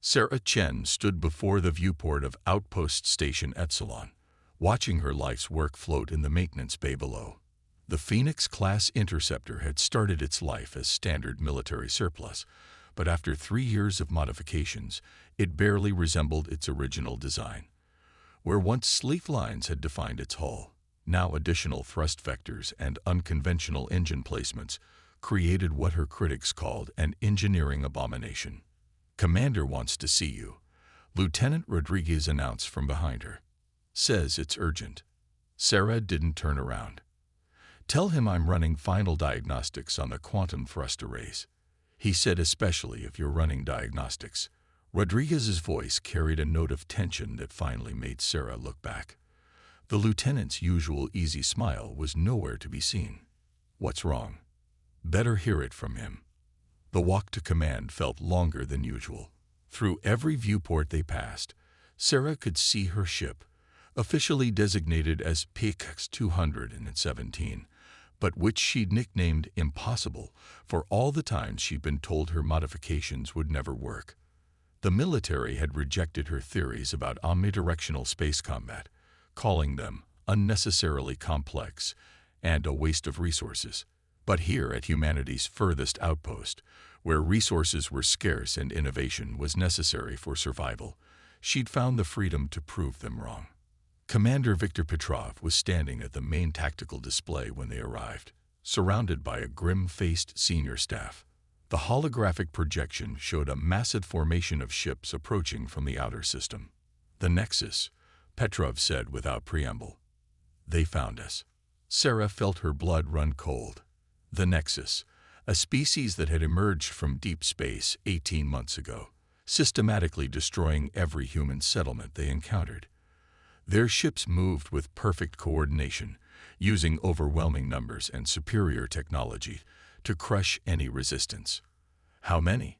Sarah Chen stood before the viewport of Outpost Station Epsilon, watching her life's work float in the maintenance bay below. The Phoenix-class interceptor had started its life as standard military surplus, but after 3 years of modifications, it barely resembled its original design. Where once sleek lines had defined its hull, now additional thrust vectors and unconventional engine placements created what her critics called an engineering abomination. "Commander wants to see you," Lieutenant Rodriguez announced from behind her. "Says it's urgent." Sarah didn't turn around. "Tell him I'm running final diagnostics on the quantum thrust arrays," he said, "especially if you're running diagnostics." Rodriguez's voice carried a note of tension that finally made Sarah look back. The lieutenant's usual easy smile was nowhere to be seen. "What's wrong?" "Better hear it from him." The walk to command felt longer than usual. Through every viewport they passed, Sarah could see her ship, officially designated as PX 217, but which she'd nicknamed Impossible for all the times she'd been told her modifications would never work. The military had rejected her theories about omnidirectional space combat, calling them unnecessarily complex and a waste of resources. But here at humanity's furthest outpost, where resources were scarce and innovation was necessary for survival, she'd found the freedom to prove them wrong. Commander Viktor Petrov was standing at the main tactical display when they arrived, surrounded by a grim-faced senior staff. The holographic projection showed a massive formation of ships approaching from the outer system. "The Nexus," Petrov said without preamble. "They found us." Sarah felt her blood run cold. The Nexus, a species that had emerged from deep space 18 months ago, systematically destroying every human settlement they encountered. Their ships moved with perfect coordination, using overwhelming numbers and superior technology to crush any resistance. How many?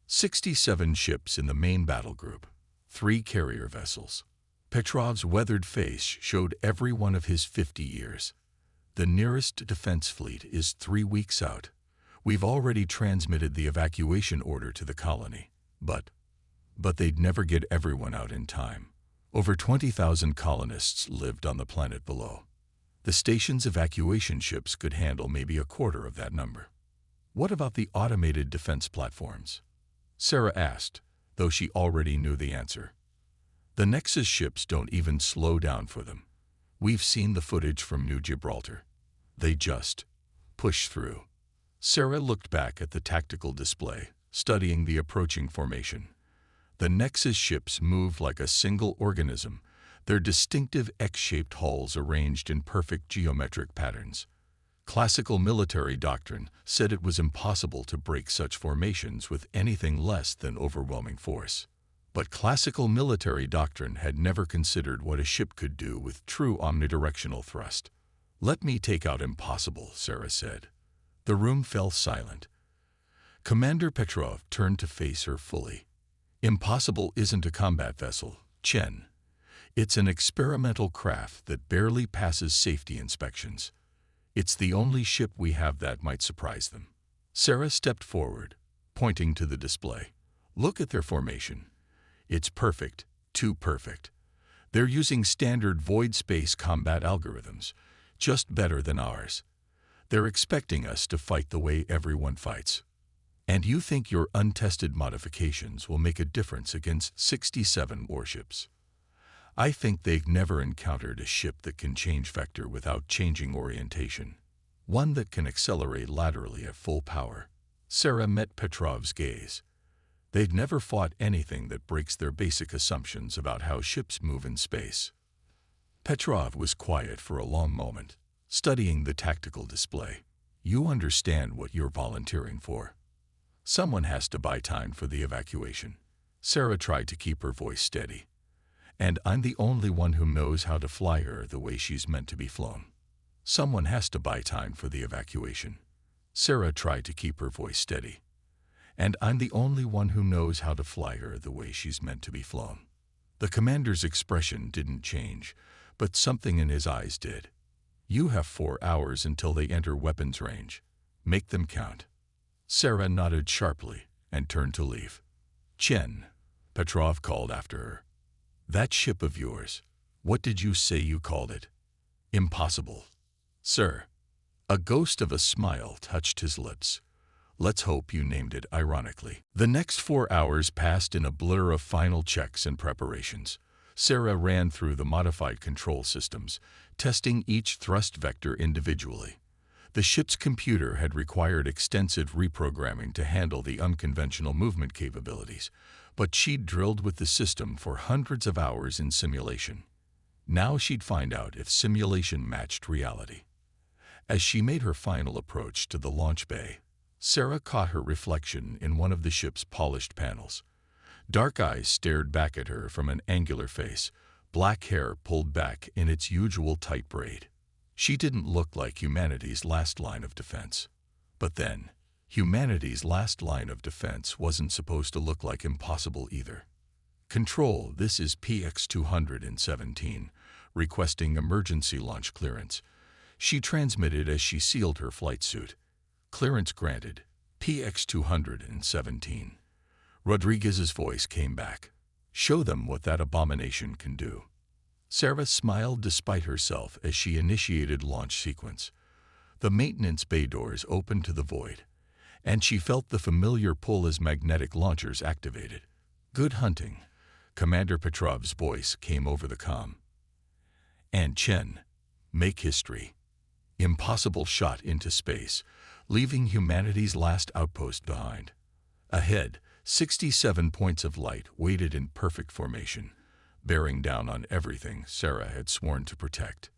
67 ships in the main battle group, 3 carrier vessels. Petrov's weathered face showed every one of his 50 years. "The nearest defense fleet is 3 weeks out. We've already transmitted the evacuation order to the colony, but they'd never get everyone out in time. Over 20,000 colonists lived on the planet below. The station's evacuation ships could handle maybe a quarter of that number." "What about the automated defense platforms?" Sarah asked, though she already knew the answer. "The Nexus ships don't even slow down for them. We've seen the footage from New Gibraltar. They just push through." Sarah looked back at the tactical display, studying the approaching formation. The Nexus ships moved like a single organism, their distinctive X-shaped hulls arranged in perfect geometric patterns. Classical military doctrine said it was impossible to break such formations with anything less than overwhelming force. But classical military doctrine had never considered what a ship could do with true omnidirectional thrust. "Let me take out Impossible," Sarah said. The room fell silent. Commander Petrov turned to face her fully. "Impossible isn't a combat vessel, Chen. It's an experimental craft that barely passes safety inspections. It's the only ship we have that might surprise them." Sarah stepped forward, pointing to the display. "Look at their formation. It's perfect, too perfect. They're using standard void space combat algorithms, just better than ours. They're expecting us to fight the way everyone fights. And you think your untested modifications will make a difference against 67 warships? I think they've never encountered a ship that can change vector without changing orientation. One that can accelerate laterally at full power." Sarah met Petrov's gaze. They'd never fought anything that breaks their basic assumptions about how ships move in space. Petrov was quiet for a long moment, studying the tactical display. "You understand what you're volunteering for. Someone has to buy time for the evacuation." Sarah tried to keep her voice steady. "And I'm the only one who knows how to fly her the way she's meant to be flown." "Someone has to buy time for the evacuation." Sarah tried to keep her voice steady. "And I'm the only one who knows how to fly her the way she's meant to be flown." The commander's expression didn't change, but something in his eyes did. "You have 4 hours until they enter weapons range. Make them count." Sarah nodded sharply and turned to leave. "Chen, Petrov called after her. "That ship of yours, what did you say you called it?" "Impossible, sir." A ghost of a smile touched his lips. "Let's hope you named it ironically." The next 4 hours passed in a blur of final checks and preparations. Sarah ran through the modified control systems, testing each thrust vector individually. The ship's computer had required extensive reprogramming to handle the unconventional movement capabilities, but she'd drilled with the system for hundreds of hours in simulation. Now she'd find out if simulation matched reality. As she made her final approach to the launch bay, Sarah caught her reflection in one of the ship's polished panels. Dark eyes stared back at her from an angular face, black hair pulled back in its usual tight braid. She didn't look like humanity's last line of defense. But then, humanity's last line of defense wasn't supposed to look like impossible either. "Control, this is PX-217, requesting emergency launch clearance," she transmitted as she sealed her flight suit. "Clearance granted, PX-217. Rodriguez's voice came back. "Show them what that abomination can do." Sarah smiled despite herself as she initiated launch sequence. The maintenance bay doors opened to the void, and she felt the familiar pull as magnetic launchers activated. "Good hunting," Commander Petrov's voice came over the comm. "And Chen, make history." Impossible shot into space, leaving humanity's last outpost behind. Ahead, 67 points of light waited in perfect formation, bearing down on everything Sarah had sworn to protect.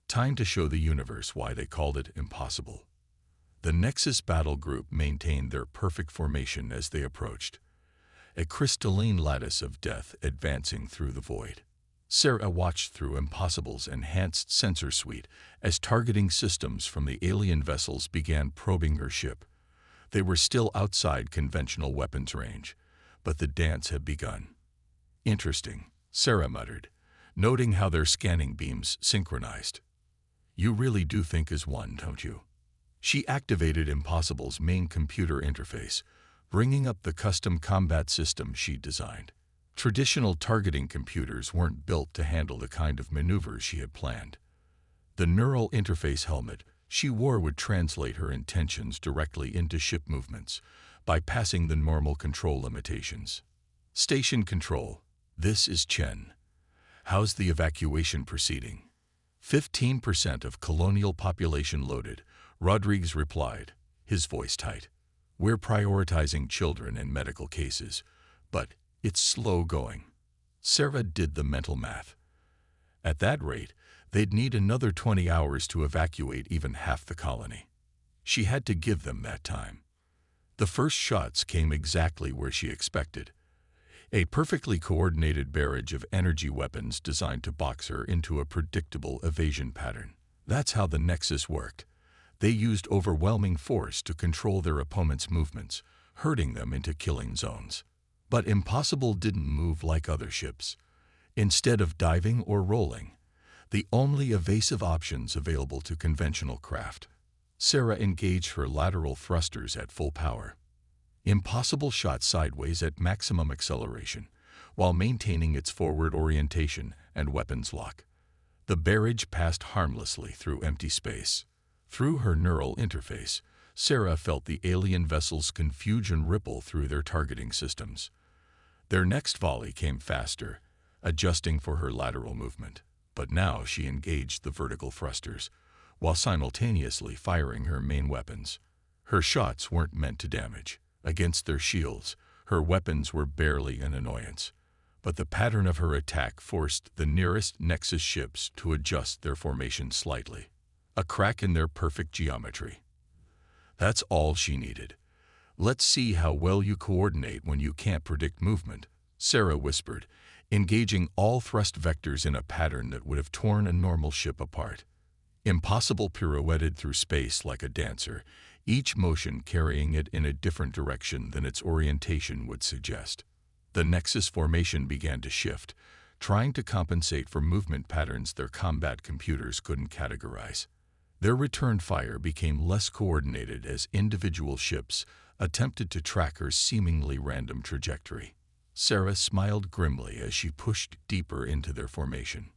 Time to show the universe why they called it impossible. The Nexus battle group maintained their perfect formation as they approached, a crystalline lattice of death advancing through the void. Sarah watched through Impossible's enhanced sensor suite as targeting systems from the alien vessels began probing her ship. They were still outside conventional weapons range, but the dance had begun. "Interesting," Sarah muttered, noting how their scanning beams synchronized. "You really do think as one, don't you?" She activated Impossible's main computer interface, bringing up the custom combat system she'd designed. Traditional targeting computers weren't built to handle the kind of maneuvers she had planned. The neural interface helmet she wore would translate her intentions directly into ship movements, bypassing the normal control limitations. "Station control, this is Chen. How's the evacuation proceeding?" 15% of colonial population loaded, Rodriguez replied, his voice tight. "We're prioritizing children and medical cases, but it's slow going." Sarah did the mental math. At that rate, they'd need another 20 hours to evacuate even half the colony. She had to give them that time. The first shots came exactly where she expected. A perfectly coordinated barrage of energy weapons designed to box her into a predictable evasion pattern. That's how the Nexus worked. They used overwhelming force to control their opponent's movements, herding them into killing zones. But Impossible didn't move like other ships. Instead of diving or rolling, the only evasive options available to conventional craft, Sarah engaged her lateral thrusters at full power. Impossible shot sideways at maximum acceleration, while maintaining its forward orientation and weapons lock. The barrage passed harmlessly through empty space. Through her neural interface, Sarah felt the alien vessel's confusion ripple through their targeting systems. Their next volley came faster, adjusting for her lateral movement, but now she engaged the vertical thrusters, while simultaneously firing her main weapons. Her shots weren't meant to damage. Against their shields, her weapons were barely an annoyance, but the pattern of her attack forced the nearest Nexus ships to adjust their formation slightly, a crack in their perfect geometry. That's all she needed. "Let's see how well you coordinate when you can't predict movement," Sarah whispered, engaging all thrust vectors in a pattern that would have torn a normal ship apart. Impossible pirouetted through space like a dancer, each motion carrying it in a different direction than its orientation would suggest. The Nexus formation began to shift, trying to compensate for movement patterns their combat computers couldn't categorize. Their return fire became less coordinated as individual ships attempted to track her seemingly random trajectory. Sarah smiled grimly as she pushed deeper into their formation.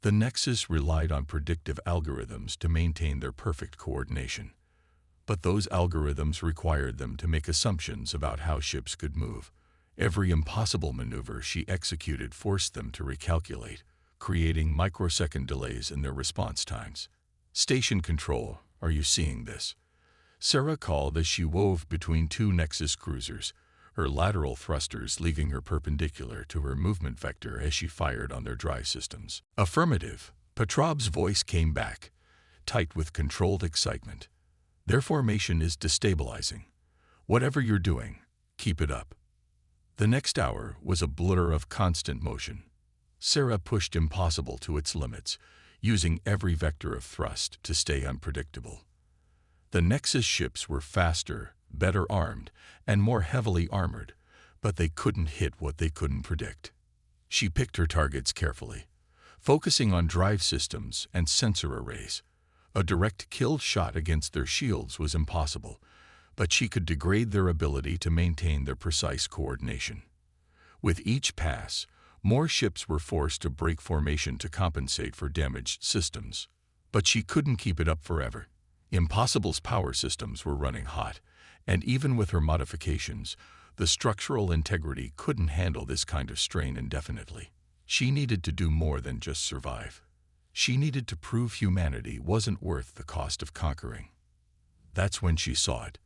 The Nexus relied on predictive algorithms to maintain their perfect coordination. But those algorithms required them to make assumptions about how ships could move. Every impossible maneuver she executed forced them to recalculate, creating microsecond delays in their response times. Station control, are you seeing this? Sarah called as she wove between two Nexus cruisers, her lateral thrusters leaving her perpendicular to her movement vector as she fired on their drive systems. Affirmative, Petrov's voice came back, tight with controlled excitement. Their formation is destabilizing. Whatever you're doing, keep it up. The next hour was a blur of constant motion. Sarah pushed impossible to its limits, using every vector of thrust to stay unpredictable. The Nexus ships were faster, better armed, and more heavily armored, but they couldn't hit what they couldn't predict. She picked her targets carefully, focusing on drive systems and sensor arrays. A direct kill shot against their shields was impossible, but she could degrade their ability to maintain their precise coordination. With each pass, more ships were forced to break formation to compensate for damaged systems. But she couldn't keep it up forever. Impossible's power systems were running hot, and even with her modifications, the structural integrity couldn't handle this kind of strain indefinitely. She needed to do more than just survive. She needed to prove humanity wasn't worth the cost of conquering. That's when she saw it.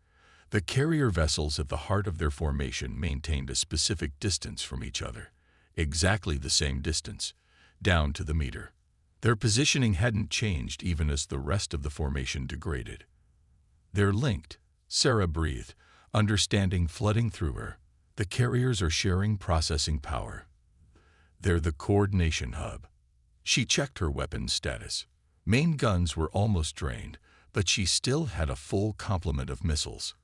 The carrier vessels at the heart of their formation maintained a specific distance from each other, exactly the same distance, down to the meter. Their positioning hadn't changed even as the rest of the formation degraded. They're linked, Sarah breathed, understanding flooding through her. The carriers are sharing processing power. They're the coordination hub. She checked her weapons status. Main guns were almost drained, but she still had a full complement of missiles,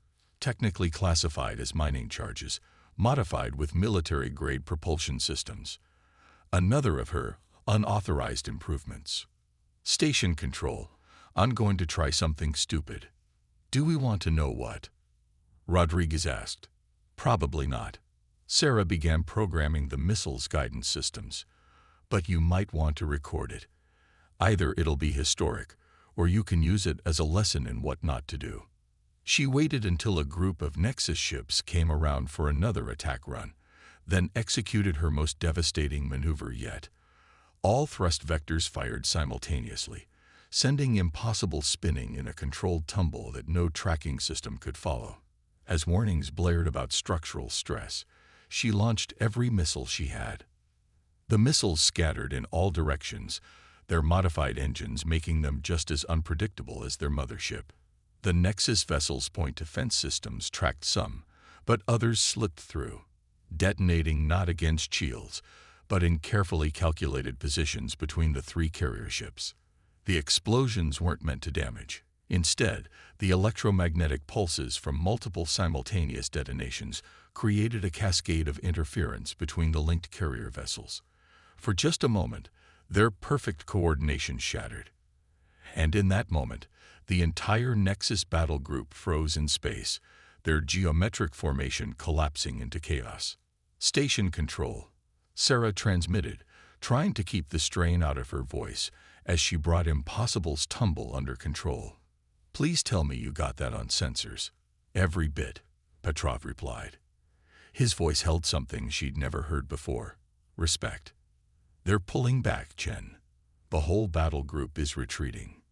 technically classified as mining charges, modified with military-grade propulsion systems. Another of her unauthorized improvements. Station control. I'm going to try something stupid. Do we want to know what? Rodriguez asked. Probably not. Sarah began programming the missile's guidance systems. But you might want to record it. Either it'll be historic, or you can use it as a lesson in what not to do. She waited until a group of Nexus ships came around for another attack run, then executed her most devastating maneuver yet. All thrust vectors fired simultaneously, sending Impossible spinning in a controlled tumble that no tracking system could follow. As warnings blared about structural stress, she launched every missile she had. The missiles scattered in all directions, their modified engines making them just as unpredictable as their mothership. The Nexus vessels' point defense systems tracked some, but others slipped through, detonating not against shields, but in carefully calculated positions between the three carrier ships. The explosions weren't meant to damage. Instead, the electromagnetic pulses from multiple simultaneous detonations created a cascade of interference between the linked carrier vessels. For just a moment, their perfect coordination shattered. And in that moment, the entire Nexus battle group froze in space, their geometric formation collapsing into chaos. Station control. Sarah transmitted, trying to keep the strain out of her voice as she brought Impossible's tumble under control. Please tell me you got that on sensors. Every bit, Petrov replied. His voice held something she'd never heard before. Respect. They're pulling back, Chen. The whole battle group is retreating.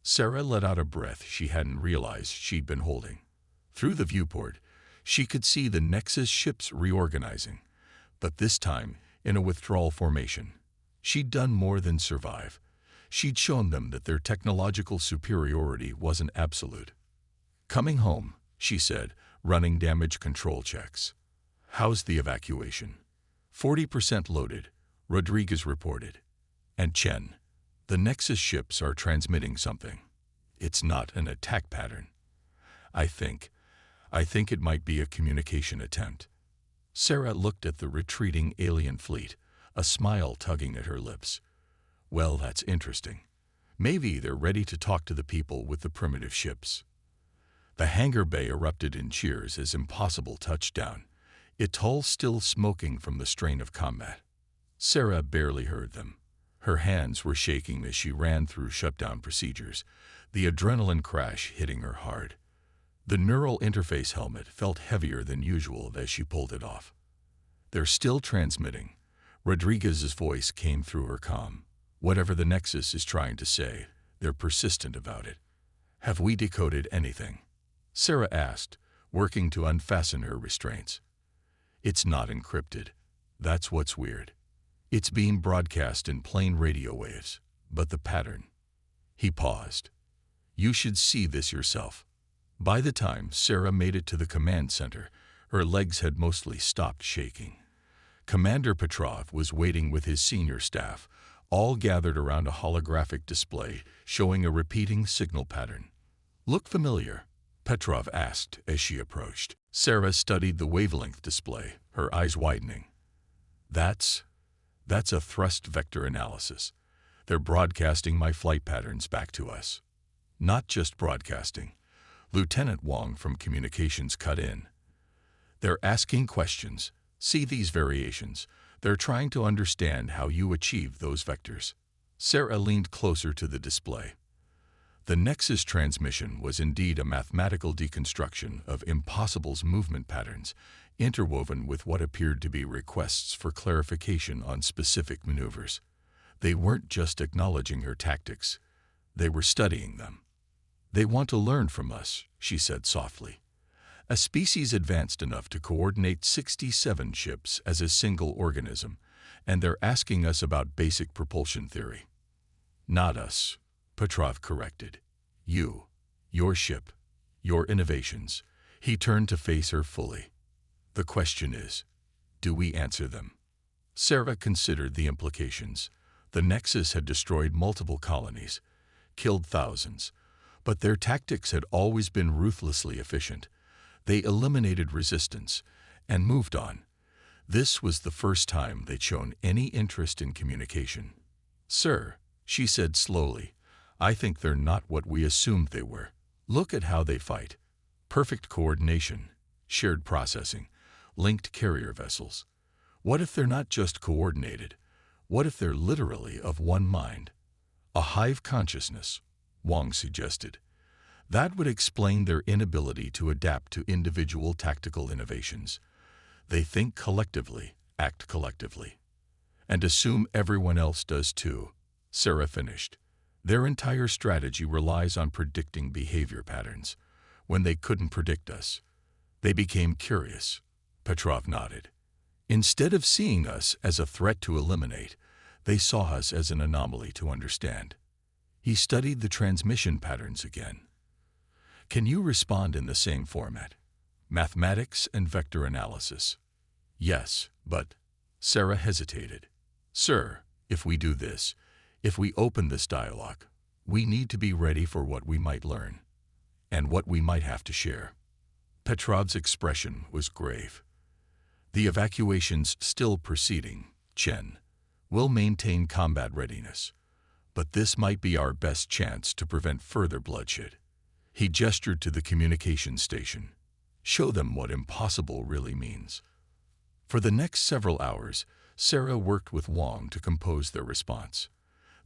Sarah let out a breath she hadn't realized she'd been holding. Through the viewport, she could see the Nexus ships reorganizing, but this time in a withdrawal formation. She'd done more than survive. She'd shown them that their technological superiority wasn't absolute. Coming home, she said, running damage control checks. How's the evacuation? 40% loaded, Rodriguez reported. And Chen, the Nexus ships are transmitting something. It's not an attack pattern. I think it might be a communication attempt. Sarah looked at the retreating alien fleet, a smile tugging at her lips. Well, that's interesting. Maybe they're ready to talk to the people with the primitive ships. The hangar bay erupted in cheers as Impossible touched down, Atoll still smoking from the strain of combat. Sarah barely heard them. Her hands were shaking as she ran through shutdown procedures, the adrenaline crash hitting her hard. The neural interface helmet felt heavier than usual as she pulled it off. "They're still transmitting." Rodriguez's voice came through her comm. "Whatever the Nexus is trying to say, they're persistent about it." "Have we decoded anything?" Sarah asked, working to unfasten her restraints. "It's not encrypted. That's what's weird. It's being broadcast in plain radio waves, but the pattern." He paused. "You should see this yourself." By the time Sarah made it to the command center, her legs had mostly stopped shaking. Commander Petrov was waiting with his senior staff, all gathered around a holographic display showing a repeating signal pattern. "Look familiar?" Petrov asked as she approached. Sarah studied the wavelength display, her eyes widening. That's a thrust vector analysis. They're broadcasting my flight patterns back to us." "Not just broadcasting." Lieutenant Wong from Communications cut in. "They're asking questions. See these variations. They're trying to understand how you achieve those vectors." Sarah leaned closer to the display. The Nexus transmission was indeed a mathematical deconstruction of Impossible's movement patterns, interwoven with what appeared to be requests for clarification on specific maneuvers. They weren't just acknowledging her tactics. They were studying them. "They want to learn from us," she said softly. "A species advanced enough to coordinate 67 ships as a single organism, and they're asking us about basic propulsion theory." "Not us," Petrov corrected. "You, your ship, your innovations." He turned to face her fully. "The question is, do we answer them?" Sarah considered the implications. The Nexus had destroyed multiple colonies, killed thousands, but their tactics had always been ruthlessly efficient. They eliminated resistance and moved on. This was the first time they'd shown any interest in communication. "Sir," she said slowly, "I think they're not what we assumed they were. Look at how they fight. Perfect coordination, shared processing, linked carrier vessels. What if they're not just coordinated? What if they're literally of one mind?" "A hive consciousness," Wong suggested. "That would explain their inability to adapt to individual tactical innovations. They think collectively, act collectively, and assume everyone else does too." Sarah finished. "Their entire strategy relies on predicting behavior patterns. When they couldn't predict us, they became curious." Petrov nodded. "Instead of seeing us as a threat to eliminate, they saw us as an anomaly to understand." He studied the transmission patterns again. "Can you respond in the same format? Mathematics and vector analysis?" "Yes, but..." Sarah hesitated. "Sir, if we do this, if we open this dialogue, we need to be ready for what we might learn, and what we might have to share." Petrov's expression was grave. "The evacuation's still proceeding, Chen. We'll maintain combat readiness, but this might be our best chance to prevent further bloodshed." He gestured to the communications station. "Show them what impossible really means." For the next several hours, Sarah worked with Wong to compose their response.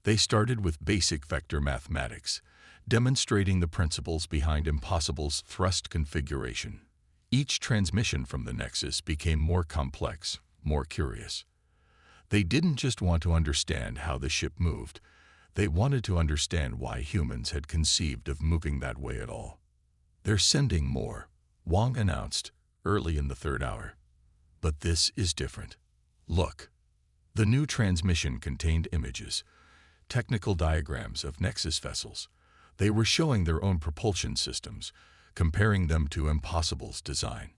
They started with basic vector mathematics, demonstrating the principles behind Impossible's thrust configuration. Each transmission from the Nexus became more complex, more curious. They didn't just want to understand how the ship moved. They wanted to understand why humans had conceived of moving that way at all. "They're sending more," Wong announced early in the third hour. "But this is different. Look." The new transmission contained images, technical diagrams of Nexus vessels. They were showing their own propulsion systems, comparing them to Impossible's design.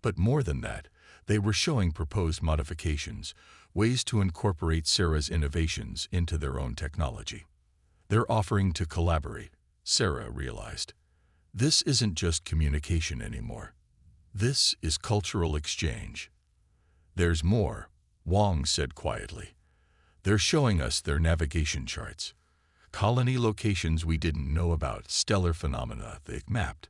But more than that, they were showing proposed modifications, ways to incorporate Sarah's innovations into their own technology. They're offering to collaborate, Sarah realized. This isn't just communication anymore. This is cultural exchange. "There's more," Wong said quietly. "They're showing us their navigation charts. Colony locations we didn't know about, stellar phenomena they've mapped.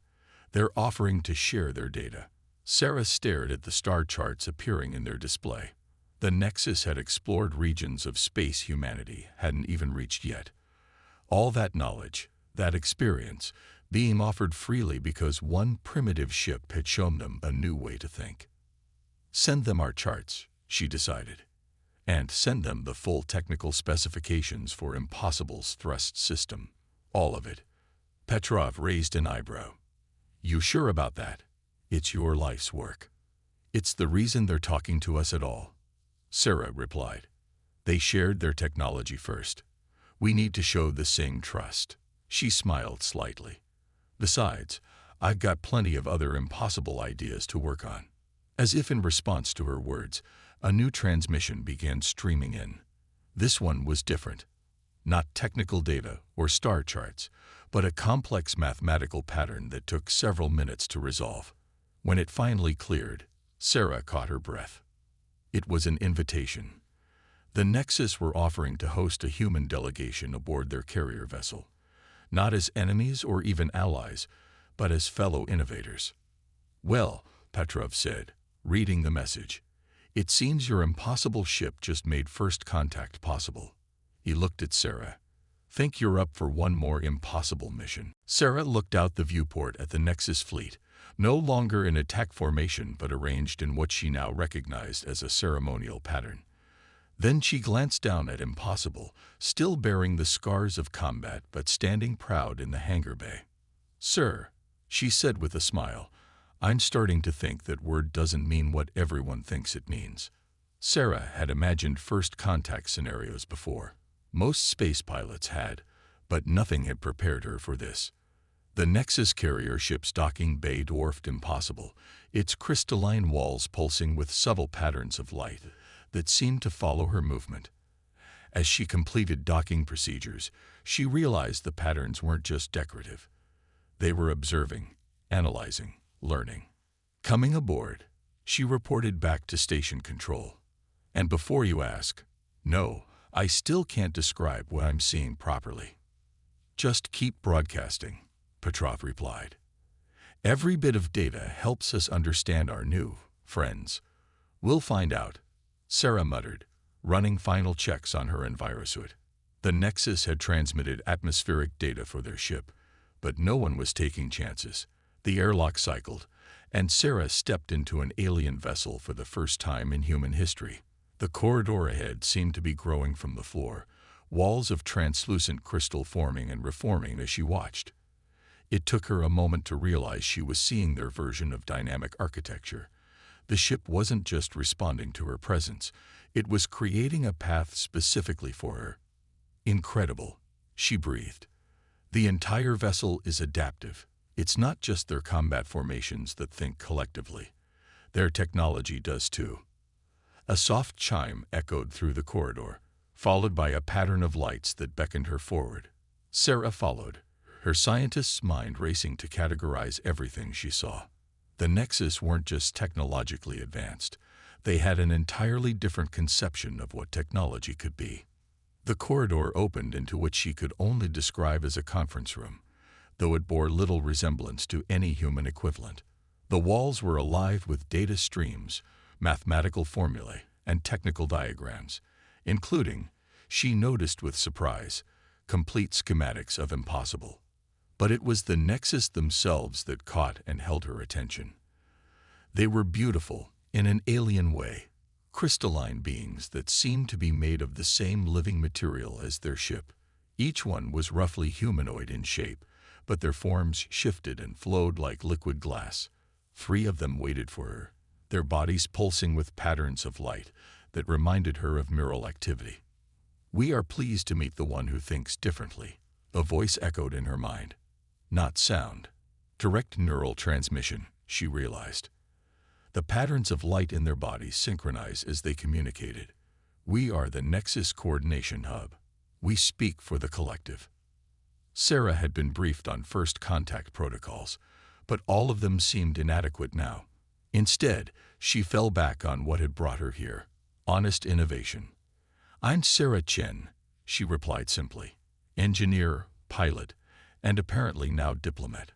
They're offering to share their data." Sarah stared at the star charts appearing in their display. The Nexus had explored regions of space humanity hadn't even reached yet. All that knowledge, that experience, being offered freely because one primitive ship had shown them a new way to think. Send them our charts, she decided, and send them the full technical specifications for Impossible's thrust system. All of it. Petrov raised an eyebrow. You sure about that? It's your life's work. It's the reason they're talking to us at all. Sarah replied. They shared their technology first. We need to show the same trust. She smiled slightly. Besides, I've got plenty of other impossible ideas to work on. As if in response to her words, a new transmission began streaming in. This one was different. Not technical data or star charts, but a complex mathematical pattern that took several minutes to resolve. When it finally cleared, Sarah caught her breath. It was an invitation. The Nexus were offering to host a human delegation aboard their carrier vessel, not as enemies or even allies, but as fellow innovators. Well, Petrov said, reading the message, it seems your impossible ship just made first contact possible. He looked at Sarah. Think you're up for one more impossible mission? Sarah looked out the viewport at the Nexus fleet, no longer in attack formation but arranged in what she now recognized as a ceremonial pattern. Then she glanced down at Impossible, still bearing the scars of combat but standing proud in the hangar bay. Sir, she said with a smile, I'm starting to think that word doesn't mean what everyone thinks it means. Sarah had imagined first contact scenarios before. Most space pilots had, but nothing had prepared her for this. The Nexus carrier ship's docking bay dwarfed Impossible, its crystalline walls pulsing with subtle patterns of light that seemed to follow her movement. As she completed docking procedures, she realized the patterns weren't just decorative. They were observing, analyzing, learning. Coming aboard, she reported back to station control. And before you ask, no, I still can't describe what I'm seeing properly. Just keep broadcasting, Petrov replied. Every bit of data helps us understand our new friends. We'll find out, Sarah muttered, running final checks on her envirosuit. The Nexus had transmitted atmospheric data for their ship, but no one was taking chances. The airlock cycled, and Sarah stepped into an alien vessel for the first time in human history. The corridor ahead seemed to be growing from the floor, walls of translucent crystal forming and reforming as she watched. It took her a moment to realize she was seeing their version of dynamic architecture. The ship wasn't just responding to her presence, it was creating a path specifically for her. Incredible, she breathed. The entire vessel is adaptive. It's not just their combat formations that think collectively. Their technology does too. A soft chime echoed through the corridor, followed by a pattern of lights that beckoned her forward. Sarah followed, her scientist's mind racing to categorize everything she saw. The Nexus weren't just technologically advanced. They had an entirely different conception of what technology could be. The corridor opened into what she could only describe as a conference room, though it bore little resemblance to any human equivalent. The walls were alive with data streams, mathematical formulae, and technical diagrams, including, she noticed with surprise, complete schematics of Impossible. But it was the Nexus themselves that caught and held her attention. They were beautiful, in an alien way, crystalline beings that seemed to be made of the same living material as their ship. Each one was roughly humanoid in shape, but their forms shifted and flowed like liquid glass. 3 of them waited for her, their bodies pulsing with patterns of light that reminded her of mural activity. We are pleased to meet the one who thinks differently, a voice echoed in her mind. Not sound. Direct neural transmission, she realized. The patterns of light in their bodies synchronized as they communicated. We are the Nexus Coordination Hub. We speak for the collective. Sarah had been briefed on first contact protocols, but all of them seemed inadequate now. Instead, she fell back on what had brought her here, honest innovation. I'm Sarah Chen, she replied simply, engineer, pilot, and apparently now diplomat.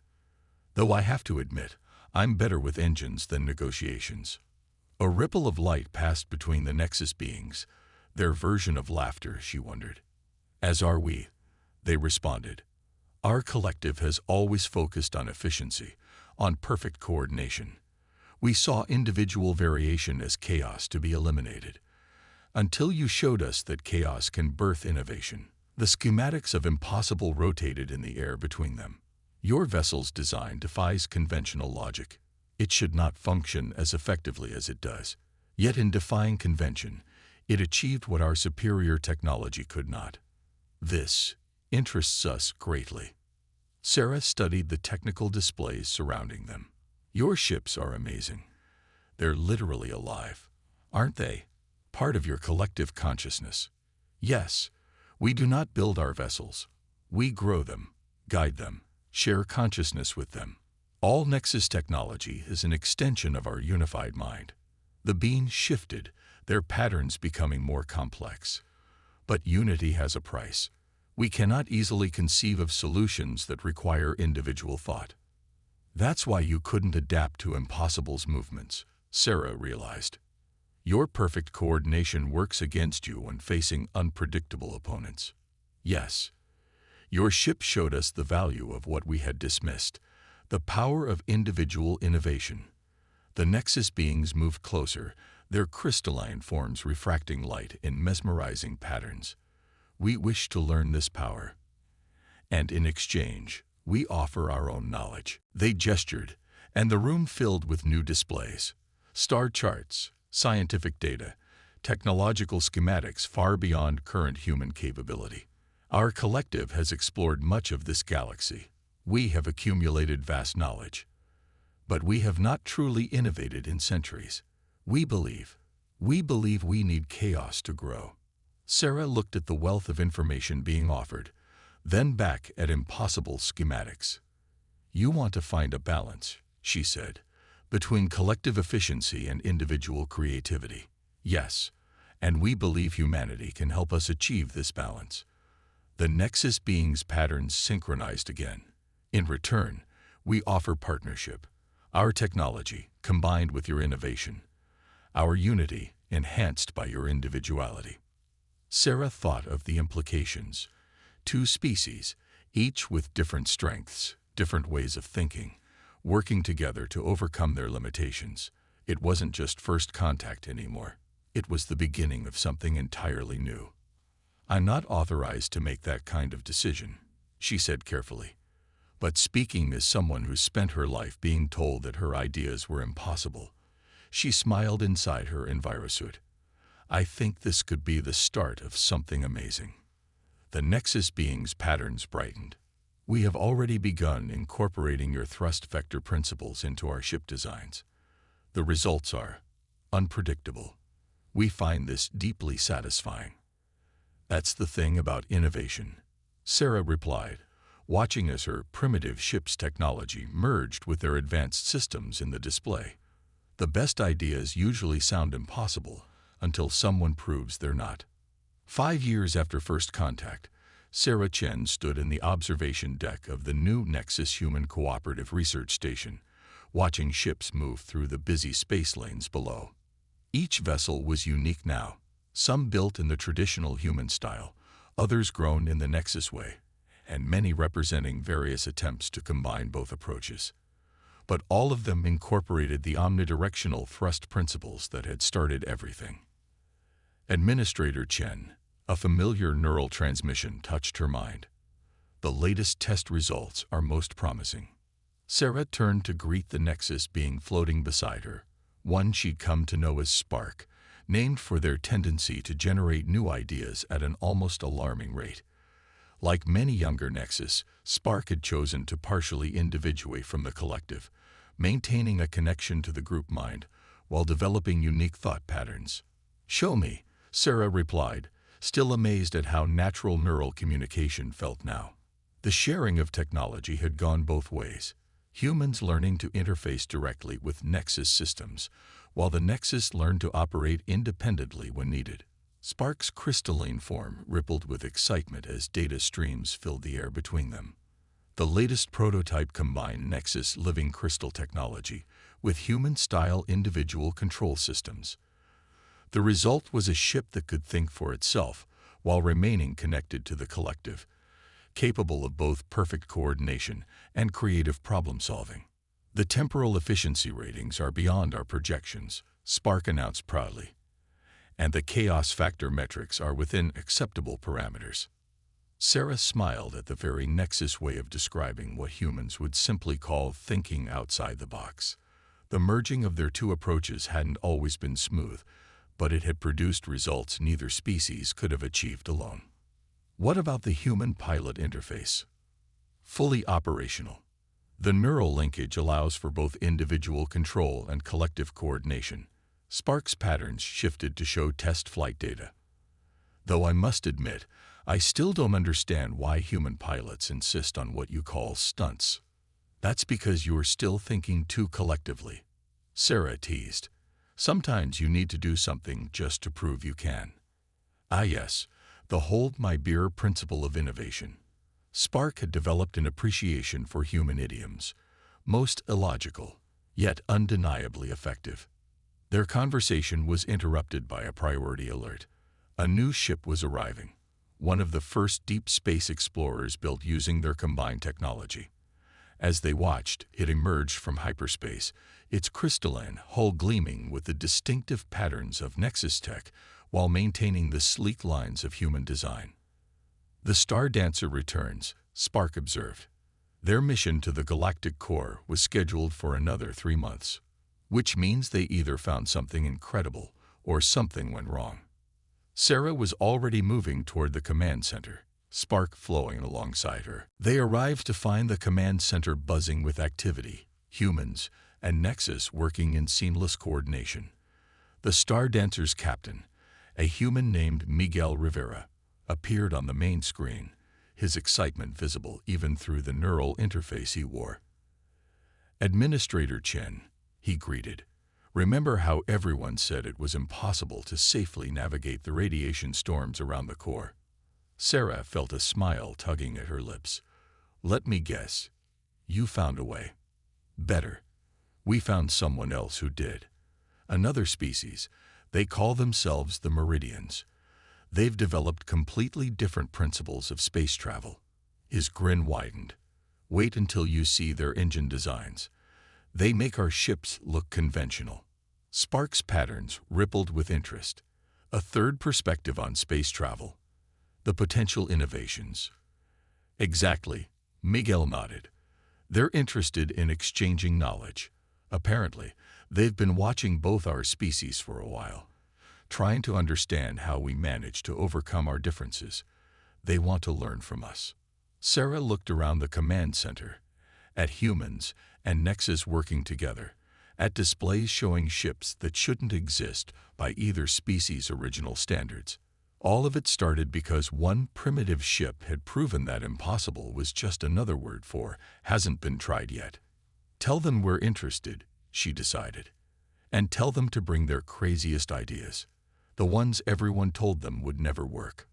Though I have to admit, I'm better with engines than negotiations. A ripple of light passed between the Nexus beings, their version of laughter, she wondered. As are we, they responded. Our collective has always focused on efficiency, on perfect coordination. We saw individual variation as chaos to be eliminated. Until you showed us that chaos can birth innovation. The schematics of impossible rotated in the air between them. Your vessel's design defies conventional logic. It should not function as effectively as it does. Yet in defying convention, it achieved what our superior technology could not. This interests us greatly. Sarah studied the technical displays surrounding them. Your ships are amazing. They're literally alive, aren't they? Part of your collective consciousness. Yes, we do not build our vessels. We grow them, guide them, share consciousness with them. All Nexus technology is an extension of our unified mind. The beings shifted, their patterns becoming more complex. But unity has a price. We cannot easily conceive of solutions that require individual thought. That's why you couldn't adapt to Impossible's movements, Sarah realized. Your perfect coordination works against you when facing unpredictable opponents. Yes, your ship showed us the value of what we had dismissed, the power of individual innovation. The Nexus beings moved closer, their crystalline forms refracting light in mesmerizing patterns. We wish to learn this power. And in exchange, we offer our own knowledge. They gestured, and the room filled with new displays. Star charts, scientific data, technological schematics far beyond current human capability. Our collective has explored much of this galaxy. We have accumulated vast knowledge. But we have not truly innovated in centuries. We believe we need chaos to grow. Sarah looked at the wealth of information being offered, then back at impossible schematics. You want to find a balance, she said, between collective efficiency and individual creativity. Yes, and we believe humanity can help us achieve this balance. The Nexus beings' patterns synchronized again. In return, we offer partnership. Our technology, combined with your innovation. Our unity, enhanced by your individuality. Sarah thought of the implications. Two species, each with different strengths, different ways of thinking, working together to overcome their limitations. It wasn't just first contact anymore. It was the beginning of something entirely new. I'm not authorized to make that kind of decision, she said carefully. But speaking as someone who spent her life being told that her ideas were impossible, she smiled inside her envirosuit. I think this could be the start of something amazing. The Nexus beings' patterns brightened. We have already begun incorporating your thrust vector principles into our ship designs. The results are unpredictable. We find this deeply satisfying. That's the thing about innovation, Sarah replied, watching as her primitive ship's technology merged with their advanced systems in the display. The best ideas usually sound impossible until someone proves they're not. 5 years after first contact, Sarah Chen stood in the observation deck of the new Nexus Human Cooperative Research Station, watching ships move through the busy space lanes below. Each vessel was unique now, some built in the traditional human style, others grown in the Nexus way, and many representing various attempts to combine both approaches. But all of them incorporated the omnidirectional thrust principles that had started everything. Administrator Chen, a familiar neural transmission touched her mind. The latest test results are most promising. Sarah turned to greet the Nexus being floating beside her, one she'd come to know as Spark, named for their tendency to generate new ideas at an almost alarming rate. Like many younger Nexus, Spark had chosen to partially individuate from the collective, maintaining a connection to the group mind while developing unique thought patterns. Show me, Sarah replied, still amazed at how natural neural communication felt now. The sharing of technology had gone both ways, humans learning to interface directly with Nexus systems, while the Nexus learned to operate independently when needed. Spark's crystalline form rippled with excitement as data streams filled the air between them. The latest prototype combined Nexus living crystal technology with human-style individual control systems. The result was a ship that could think for itself while remaining connected to the collective, capable of both perfect coordination and creative problem-solving. The temporal efficiency ratings are beyond our projections, Spark announced proudly, and the chaos factor metrics are within acceptable parameters. Sarah smiled at the very Nexus way of describing what humans would simply call thinking outside the box. The merging of their two approaches hadn't always been smooth, but it had produced results neither species could have achieved alone. What about the human-pilot interface? Fully operational. The neural linkage allows for both individual control and collective coordination. Spark's patterns shifted to show test flight data. Though I must admit, I still don't understand why human pilots insist on what you call stunts. That's because you're still thinking too collectively, Sarah teased. Sometimes you need to do something just to prove you can. Ah yes, the hold my beer principle of innovation. Spark had developed an appreciation for human idioms, most illogical, yet undeniably effective. Their conversation was interrupted by a priority alert. A new ship was arriving, one of the first deep space explorers built using their combined technology. As they watched, it emerged from hyperspace, its crystalline hull gleaming with the distinctive patterns of Nexus tech while maintaining the sleek lines of human design. The Star Dancer returns, Spark observed. Their mission to the galactic core was scheduled for another 3 months, which means they either found something incredible or something went wrong. Sarah was already moving toward the command center, Spark flowing alongside her. They arrived to find the command center buzzing with activity, humans and Nexus working in seamless coordination. The Star Dancer's captain, a human named Miguel Rivera, appeared on the main screen, his excitement visible even through the neural interface he wore. "Administrator Chen," he greeted. "Remember how everyone said it was impossible to safely navigate the radiation storms around the core?" Sarah felt a smile tugging at her lips. "Let me guess. You found a way. Better. We found someone else who did. Another species. They call themselves the Meridians. They've developed completely different principles of space travel." His grin widened. "Wait until you see their engine designs. They make our ships look conventional." Spark's patterns rippled with interest. A third perspective on space travel. The potential innovations. "Exactly," Miguel nodded. "They're interested in exchanging knowledge. Apparently, they've been watching both our species for a while, trying to understand how we manage to overcome our differences. They want to learn from us." Sarah looked around the command center, at humans and Nexus working together, at displays showing ships that shouldn't exist by either species' original standards. All of it started because one primitive ship had proven that impossible was just another word for hasn't been tried yet. "Tell them we're interested," she decided, "and tell them to bring their craziest ideas, the ones everyone told them would never work."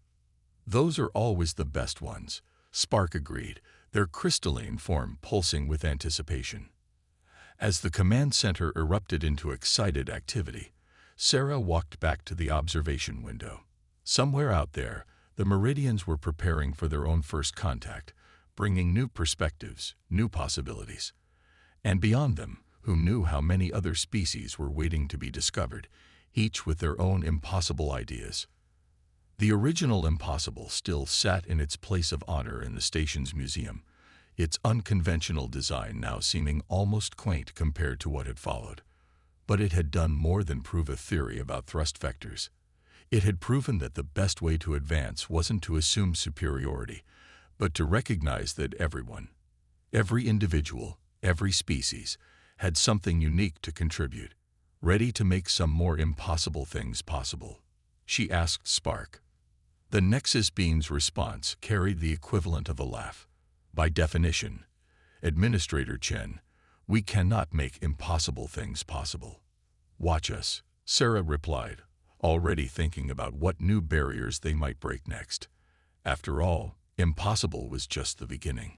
"Those are always the best ones," Spark agreed, their crystalline form pulsing with anticipation. As the command center erupted into excited activity, Sarah walked back to the observation window. Somewhere out there, the Meridians were preparing for their own first contact, bringing new perspectives, new possibilities. And beyond them, who knew how many other species were waiting to be discovered, each with their own impossible ideas. The original impossible still sat in its place of honor in the station's museum, its unconventional design now seeming almost quaint compared to what had followed. But it had done more than prove a theory about thrust vectors. It had proven that the best way to advance wasn't to assume superiority, but to recognize that everyone, every individual, every species, had something unique to contribute, ready to make some more impossible things possible. She asked Spark. The Nexus beam's response carried the equivalent of a laugh. "By definition, Administrator Chen, we cannot make impossible things possible." "Watch us," Sarah replied, already thinking about what new barriers they might break next. After all, impossible was just the beginning.